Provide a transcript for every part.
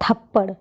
थप्पड़।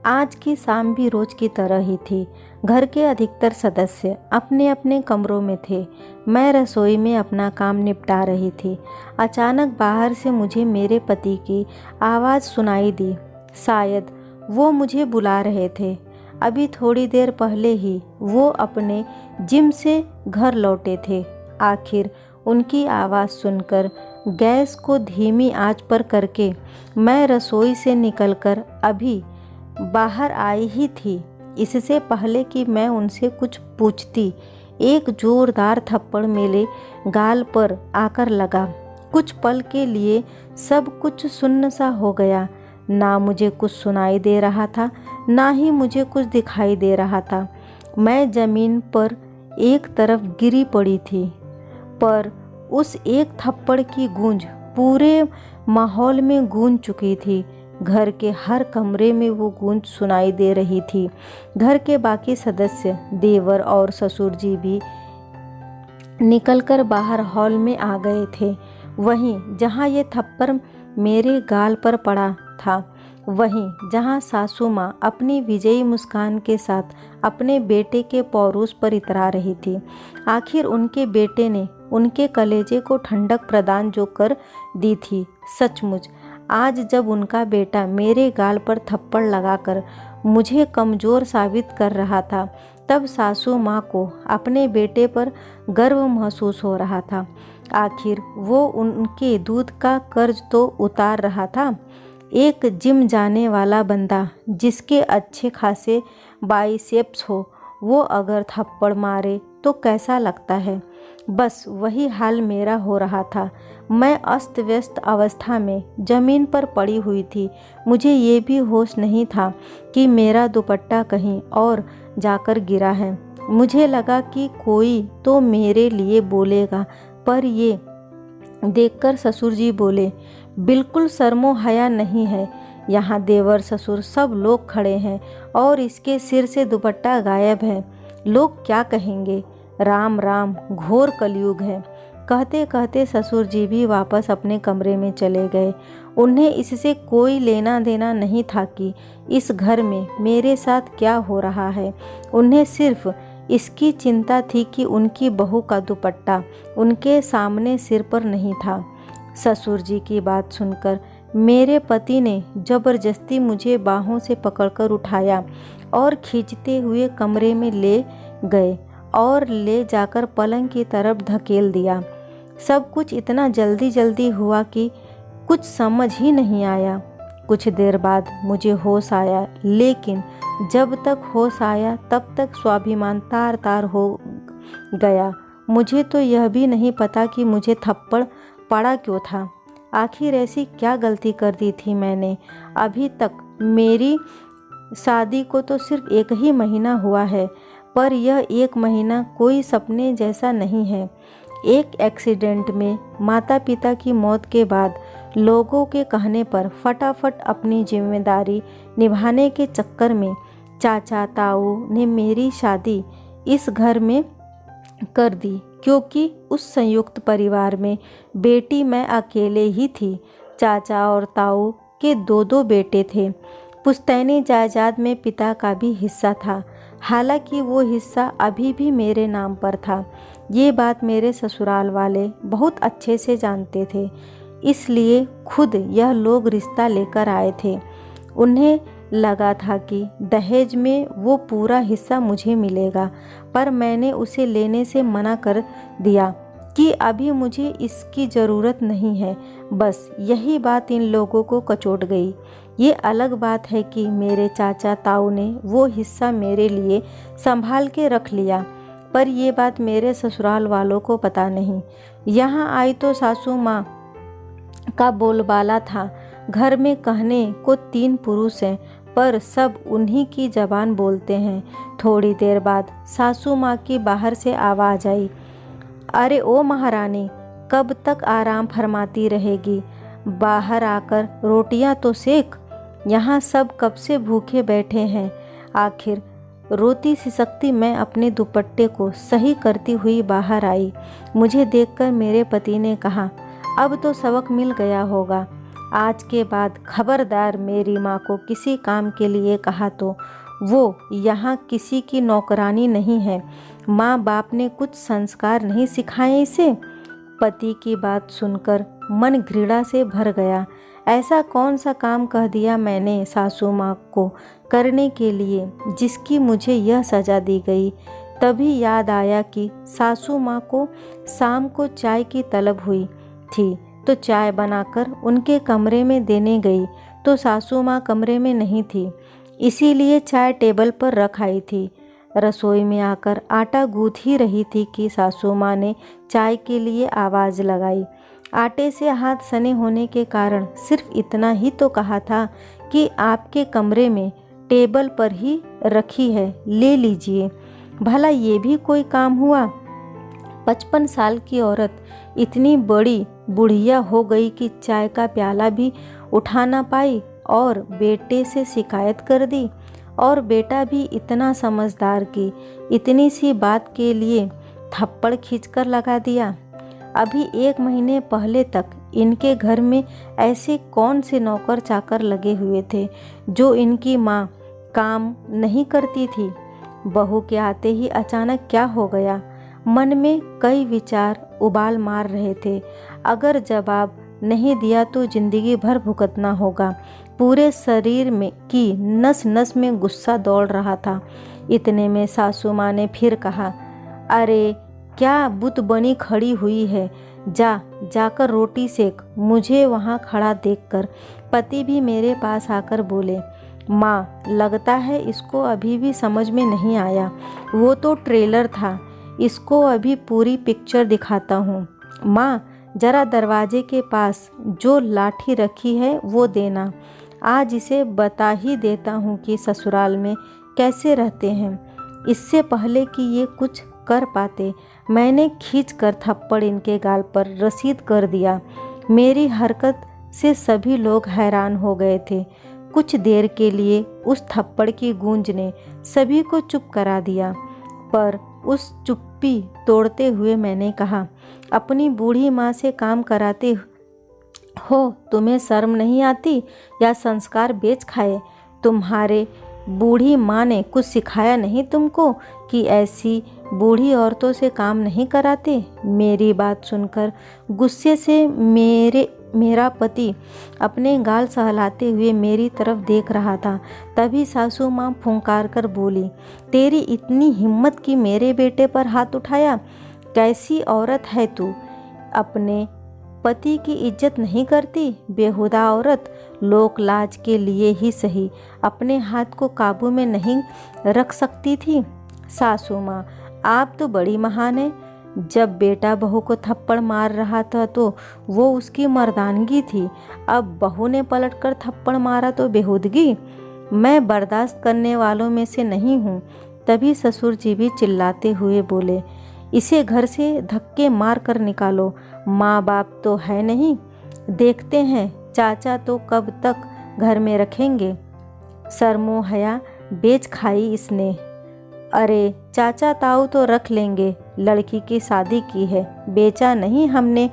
आज की शाम भी रोज की तरह ही थी। घर के अधिकतर सदस्य अपने अपने कमरों में थे। मैं रसोई में अपना काम निपटा रही थी। अचानक बाहर से मुझे मेरे पति की आवाज़ सुनाई दी। शायद वो मुझे बुला रहे थे। अभी थोड़ी देर पहले ही वो अपने जिम से घर लौटे थे। आखिर उनकी आवाज़ सुनकर गैस को धीमी आंच पर करके मैं रसोई से निकलकर अभी बाहर आई ही थी। इससे पहले कि मैं उनसे कुछ पूछती, एक जोरदार थप्पड़ मेरे गाल पर आकर लगा। कुछ पल के लिए सब कुछ सुन्न सा हो गया। ना मुझे कुछ सुनाई दे रहा था, ना ही मुझे कुछ दिखाई दे रहा था। मैं ज़मीन पर एक तरफ गिरी पड़ी थी, पर उस एक थप्पड़ की गूंज पूरे माहौल में गूंज चुकी थी। घर के हर कमरे में वो गूंज सुनाई दे रही थी। घर के बाकी सदस्य, देवर और ससुर जी भी निकलकर बाहर हॉल में आ गए थे। वहीं जहाँ ये थप्पड़ मेरे गाल पर पड़ा था, वहीं जहाँ सासू माँ अपनी विजयी मुस्कान के साथ अपने बेटे के पौरूष पर इतरा रही थी। आखिर उनके बेटे ने उनके कलेजे को ठंडक प्रदान जो कर दी थी। सचमुच आज जब उनका बेटा मेरे गाल पर थप्पड़ लगाकर मुझे कमज़ोर साबित कर रहा था, तब सासू माँ को अपने बेटे पर गर्व महसूस हो रहा था। आखिर वो उनके दूध का कर्ज तो उतार रहा था। एक जिम जाने वाला बंदा जिसके अच्छे खासे बाइसेप्स हो, वो अगर थप्पड़ मारे तो कैसा लगता है। बस वही हाल मेरा हो रहा था। मैं अस्त व्यस्त अवस्था में ज़मीन पर पड़ी हुई थी। मुझे ये भी होश नहीं था कि मेरा दुपट्टा कहीं और जाकर गिरा है। मुझे लगा कि कोई तो मेरे लिए बोलेगा, पर ये देखकर ससुर जी बोले, बिल्कुल शर्मो हया नहीं है। यहाँ देवर ससुर सब लोग खड़े हैं और इसके सिर से दुपट्टा गायब है। लोग क्या कहेंगे? राम राम, घोर कलयुग है। कहते कहते ससुर जी भी वापस अपने कमरे में चले गए। उन्हें इससे कोई लेना देना नहीं था कि इस घर में मेरे साथ क्या हो रहा है। उन्हें सिर्फ इसकी चिंता थी कि उनकी बहू का दुपट्टा उनके सामने सिर पर नहीं था। ससुर जी की बात सुनकर मेरे पति ने ज़बरदस्ती मुझे बाहों से पकड़कर उठाया और खींचते हुए कमरे में ले गए और ले जाकर पलंग की तरफ धकेल दिया। सब कुछ इतना जल्दी जल्दी हुआ कि कुछ समझ ही नहीं आया। कुछ देर बाद मुझे होश आया, लेकिन जब तक होश आया तब तक स्वाभिमान तार तार हो गया। मुझे तो यह भी नहीं पता कि मुझे थप्पड़ पड़ा क्यों था। आखिर ऐसी क्या गलती कर दी थी मैंने। अभी तक मेरी शादी को तो सिर्फ 1 ही महीना हुआ है, पर यह 1 महीना कोई सपने जैसा नहीं है। एक एक्सीडेंट में माता पिता की मौत के बाद लोगों के कहने पर फटाफट अपनी जिम्मेदारी निभाने के चक्कर में चाचा ताऊ ने मेरी शादी इस घर में कर दी, क्योंकि उस संयुक्त परिवार में बेटी मैं अकेले ही थी। चाचा और ताऊ के 2 बेटे थे। पुश्तैनी जायदाद में पिता का भी हिस्सा था, हालांकि वो हिस्सा अभी भी मेरे नाम पर था। ये बात मेरे ससुराल वाले बहुत अच्छे से जानते थे, इसलिए खुद यह लोग रिश्ता लेकर आए थे। उन्हें लगा था कि दहेज में वो पूरा हिस्सा मुझे मिलेगा, पर मैंने उसे लेने से मना कर दिया कि अभी मुझे इसकी ज़रूरत नहीं है। बस यही बात इन लोगों को कचोट गई। ये अलग बात है कि मेरे चाचा ताऊ ने वो हिस्सा मेरे लिए संभाल के रख लिया, पर ये बात मेरे ससुराल वालों को पता नहीं। यहाँ आई तो सासू माँ का बोलबाला था। घर में कहने को 3 पुरुष हैं, पर सब उन्हीं की ज़बान बोलते हैं। थोड़ी देर बाद सासू माँ की बाहर से आवाज़ आई, अरे ओ महारानी, कब तक आराम फरमाती रहेगी? बाहर आकर रोटियां तो सेक। यहाँ सब कब से भूखे बैठे हैं। आखिर रोती सिसकती मैं अपने दुपट्टे को सही करती हुई बाहर आई। मुझे देखकर मेरे पति ने कहा, अब तो सबक मिल गया होगा। आज के बाद खबरदार मेरी माँ को किसी काम के लिए कहा तो वो यहाँ किसी की नौकरानी नहीं है। माँ बाप ने कुछ संस्कार नहीं सिखाए इसे। पति की बात सुनकर मन घृणा से भर गया। ऐसा कौन सा काम कह दिया मैंने सासू माँ को करने के लिए जिसकी मुझे यह सज़ा दी गई। तभी याद आया कि सासू माँ को शाम को चाय की तलब हुई थी, तो चाय बनाकर उनके कमरे में देने गई तो सासू माँ कमरे में नहीं थी, इसीलिए चाय टेबल पर रख आई थी। रसोई में आकर आटा गूँथ ही रही थी कि सासू माँ ने चाय के लिए आवाज़ लगाई। आटे से हाथ सने होने के कारण सिर्फ इतना ही तो कहा था कि आपके कमरे में टेबल पर ही रखी है, ले लीजिए। भला ये भी कोई काम हुआ? 55 साल की औरत इतनी बड़ी बुढ़िया हो गई कि चाय का प्याला भी उठा ना पाई और बेटे से शिकायत कर दी। और बेटा भी इतना समझदार कि इतनी सी बात के लिए थप्पड़ खींचकर लगा दिया। अभी 1 महीने पहले तक इनके घर में ऐसे कौन से नौकर चाकर लगे हुए थे जो इनकी माँ काम नहीं करती थी। बहू के आते ही अचानक क्या हो गया? मन में कई विचार उबाल मार रहे थे। अगर जवाब नहीं दिया तो जिंदगी भर भुगतना होगा। पूरे शरीर में की नस नस में गुस्सा दौड़ रहा था। इतने में सासू माँ ने फिर कहा, अरे क्या बुत बनी खड़ी हुई है, जाकर रोटी सेक। मुझे वहाँ खड़ा देखकर पति भी मेरे पास आकर बोले, माँ लगता है इसको अभी भी समझ में नहीं आया, वो तो ट्रेलर था, इसको अभी पूरी पिक्चर दिखाता हूँ। माँ जरा दरवाजे के पास जो लाठी रखी है वो देना, आज इसे बता ही देता हूँ कि ससुराल में कैसे रहते हैं। इससे पहले कि ये कुछ कर पाते मैंने खींचकर थप्पड़ इनके गाल पर रसीद कर दिया। मेरी हरकत से सभी लोग हैरान हो गए थे। कुछ देर के लिए उस थप्पड़ की गूंज ने सभी को चुप करा दिया, पर उस चुप्पी तोड़ते हुए मैंने कहा, अपनी बूढ़ी माँ से काम कराते हो, तुम्हें शर्म नहीं आती या संस्कार बेच खाए? तुम्हारे बूढ़ी माँ ने कुछ सिखाया नहीं तुमको कि ऐसी बूढ़ी औरतों से काम नहीं कराते? मेरी बात सुनकर गुस्से से मेरा पति अपने गाल सहलाते हुए मेरी तरफ देख रहा था। तभी सासू माँ फुंकार कर बोली, तेरी इतनी हिम्मत कि मेरे बेटे पर हाथ उठाया? कैसी औरत है तू? अपने पति की इज्जत नहीं करती? बेहुदा औरत, लोक लाज के लिए ही सही अपने हाथ को काबू में नहीं रख सकती थी। सासू माँ आप तो बड़ी महान है। जब बेटा बहू को थप्पड़ मार रहा था तो वो उसकी मर्दानगी थी, अब बहू ने पलटकर थप्पड़ मारा तो बेहूदगी। मैं बर्दाश्त करने वालों में से नहीं हूँ। तभी ससुर जी भी चिल्लाते हुए बोले, इसे घर से धक्के मार कर निकालो, माँ बाप तो है नहीं, देखते हैं चाचा तो कब तक घर में रखेंगे। शर्मो हया बेच खाई इसने। अरे चाचा ताऊ तो रख लेंगे, लड़की की शादी की है, बेचा नहीं हमने।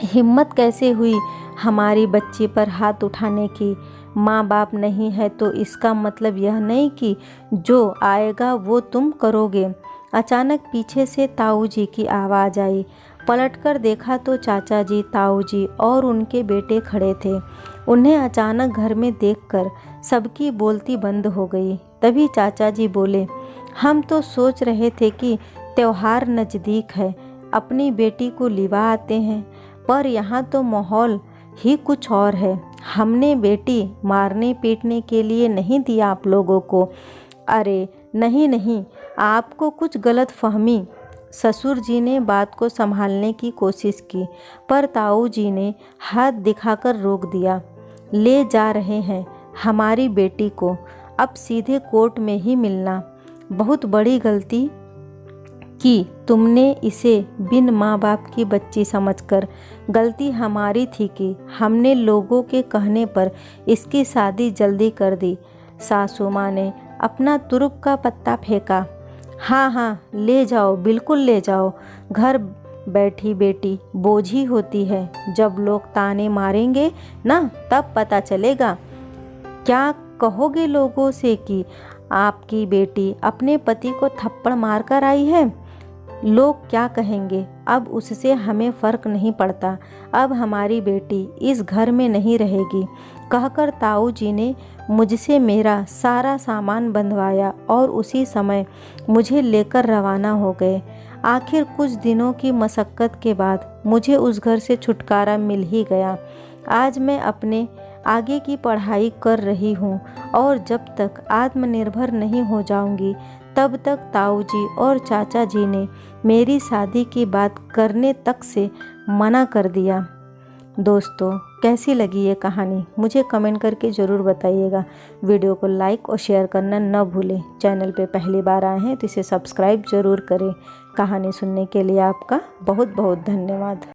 हिम्मत कैसे हुई हमारी बच्ची पर हाथ उठाने की? माँ बाप नहीं है तो इसका मतलब यह नहीं कि जो आएगा वो तुम करोगे। अचानक पीछे से ताऊ जी की आवाज़ आई। पलटकर देखा तो चाचा जी, ताऊ जी और उनके बेटे खड़े थे। उन्हें अचानक घर में देखकर सबकी बोलती बंद हो गई। तभी चाचा जी बोले, हम तो सोच रहे थे कि त्योहार नज़दीक है, अपनी बेटी को लिवा आते हैं, पर यहाँ तो माहौल ही कुछ और है। हमने बेटी मारने पीटने के लिए नहीं दिया आप लोगों को। अरे नहीं नहीं, आपको कुछ गलत फहमी। ससुर जी ने बात को संभालने की कोशिश की, पर ताऊ जी ने हाथ दिखाकर रोक दिया। ले जा रहे हैं हमारी बेटी को, अब सीधे कोर्ट में ही मिलना। बहुत बड़ी गलती की तुमने इसे बिन माँ बाप की बच्ची समझकर। गलती हमारी थी कि हमने लोगों के कहने पर इसकी शादी जल्दी कर दी। सासू माँ ने अपना तुरुप का पत्ता फेंका। हाँ हाँ ले जाओ, बिल्कुल ले जाओ, घर बैठी बेटी बोझ ही होती है। जब लोग ताने मारेंगे ना, तब पता चलेगा। क्या कहोगे लोगों से कि आपकी बेटी अपने पति को थप्पड़ मारकर आई है? लोग क्या कहेंगे? अब उससे हमें फ़र्क नहीं पड़ता। अब हमारी बेटी इस घर में नहीं रहेगी, कहकर ताऊ जी ने मुझसे मेरा सारा सामान बंधवाया और उसी समय मुझे लेकर रवाना हो गए। आखिर कुछ दिनों की मशक्क़त के बाद मुझे उस घर से छुटकारा मिल ही गया। आज मैं अपने आगे की पढ़ाई कर रही हूँ और जब तक आत्मनिर्भर नहीं हो जाऊँगी तब तक ताऊ जी और चाचा जी ने मेरी शादी की बात करने तक से मना कर दिया। दोस्तों, कैसी लगी ये कहानी मुझे कमेंट करके ज़रूर बताइएगा। वीडियो को लाइक और शेयर करना न भूलें। चैनल पे पहली बार आए हैं तो इसे सब्सक्राइब ज़रूर करें। कहानी सुनने के लिए आपका बहुत बहुत धन्यवाद।